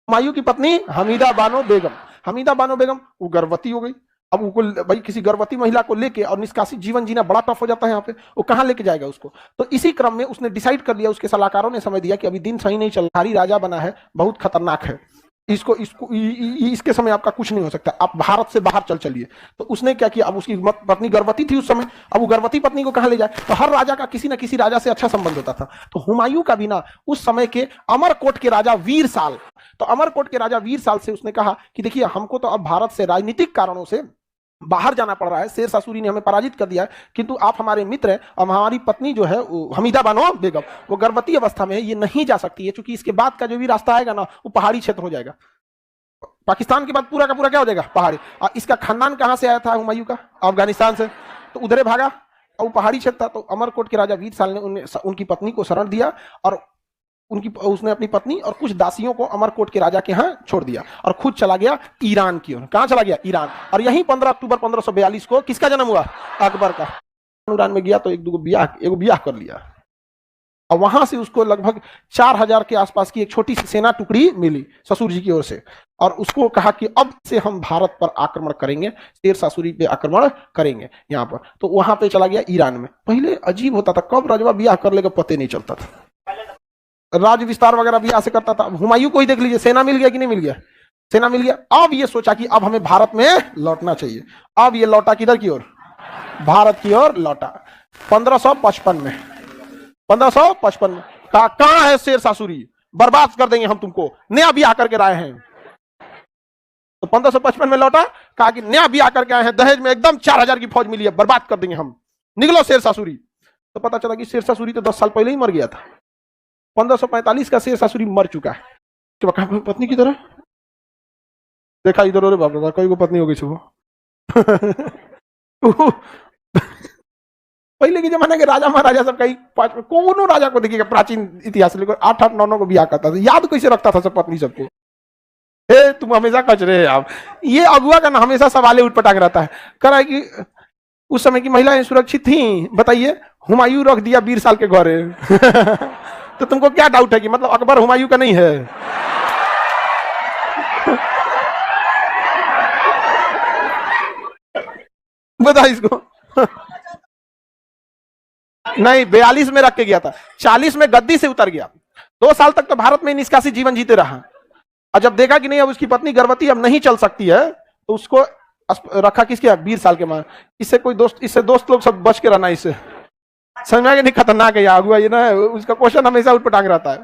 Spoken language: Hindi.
हुमायूं की पत्नी हमीदा बानो बेगम, हमीदा बानो बेगम वो गर्भवती हो गई। अब वो भाई किसी गर्भवती महिला को लेके और निष्कासित जीवन जीना बड़ा टफ हो जाता है यहाँ पे, वो कहाँ लेके जाएगा उसको। तो इसी क्रम में उसने डिसाइड कर लिया, उसके सलाहकारों ने समझ दिया कि अभी दिन सही नहीं चल रहा, राजा बना है, बहुत खतरनाक है, इसको इसको इसके समय आपका कुछ नहीं हो सकता, आप भारत से बाहर चलिए। तो उसने क्या किया, अब उसकी पत्नी गर्भवती थी उस समय, अब वो गर्भवती पत्नी को कहां ले जाए। तो हर राजा का किसी ना किसी राजा से अच्छा संबंध होता था। तो हुमायूं का भी ना उस समय के अमरकोट के राजा वीर साल, तो अमरकोट के राजा वीर साल से उसने कहा कि देखिए हमको तो अब भारत से राजनीतिक कारणों से बाहर जाना पड़ रहा है, शेर शाह सूरी ने हमें पराजित कर दिया है, किंतु आप हमारे मित्र हैं और हमारी पत्नी जो है हमीदा बानो बेगम वो गर्भवती अवस्था में है, ये नहीं जा सकती है, क्योंकि इसके बाद का जो भी रास्ता आएगा ना वो पहाड़ी क्षेत्र हो जाएगा, पाकिस्तान के बाद पूरा का पूरा क्या हो जाएगा पहाड़ी। और इसका खानदान कहां से आया था हुमायूं का, अफगानिस्तान से, तो उधरे भागा और वो पहाड़ी क्षेत्र था। तो अमरकोट के राजा वीर साल ने उनकी पत्नी को शरण दिया और उसने अपनी पत्नी और कुछ दासियों को अमरकोट के राजा के यहाँ छोड़ दिया और खुद चला गया ईरान की ओर। कहां चला गया, ईरान। और यहीं 15 अक्टूबर 1542 को किसका जन्म हुआ, अकबर का। ईरान में गया तो एगो ब्याह कर लिया और वहां से उसको लगभग 4000 के आसपास की एक छोटी सी सेना टुकड़ी मिली ससुर जी की ओर से, और उसको कहा कि अब से हम भारत पर आक्रमण करेंगे, शेर शाह सूरी पे आक्रमण करेंगे यहाँ पर। तो वहां पे चला गया ईरान में। पहले अजीब होता था, कब रजवा ब्याह कर लेगा पते नहीं चलता था, राज विस्तार वगैरह ब्याह से करता था। हुमायूं को ही देख लीजिए, सेना मिल गया कि नहीं मिल गया, सेना मिल गया। अब ये सोचा कि अब हमें भारत में लौटना चाहिए। अब ये लौटा किधर की ओर, भारत की ओर लौटा। 1555 में, 1555 में कहां है शेर शाह सूरी, बर्बाद कर देंगे हम तुमको, नया ब्याह करके आए हैं। तो 1555 में लौटा, कहा कि नया ब्याह करके आए हैं, दहेज में एकदम 4000 की फौज मिली है, बर्बाद कर देंगे हम, निकलो शेर शाह सूरी। तो पता चला कि शेर शाह सूरी तो 10 साल पहले ही मर गया था। 1545 का शेर शाह सूरी मर चुका है। पत्नी की तरह देखा इधर, अरे बाप रे कोई को पत्नी हो गई सुबह। पहले के जमाने के राजा महाराजा सब कई कोनो राजा को देखिएगा प्राचीन इतिहास लेकर 8-8 9-9 को ब्याह करता था, याद कैसे रखता था सब पत्नी सबको। हे तुम हमेशा कच रहे आप, ये अगुआ का ना हमेशा सवाले उठपटांग रहता है। कह रहा है कि उस समय की महिलाएं सुरक्षित थी, बताइए हुमायूं रख दिया 20 साल के घरे। तो तुमको क्या डाउट है कि मतलब अकबर हुमायूं का नहीं है। बता इसको। नहीं 42 में रख के गया था, 40 में गद्दी से उतर गया, 2 साल तक तो भारत में निष्कासित जीवन जीते रहा। और जब देखा कि नहीं अब उसकी पत्नी गर्भवती अब नहीं चल सकती है, तो उसको रखा किसके, 20 साल के मां। इससे कोई दोस्त, इससे दोस्त लोग सब बच के रहना, इससे समझ में आ गया नहीं, खतरनाक है अगुआ ये ना, उसका क्वेश्चन हमेशा उठपटांग रहता है।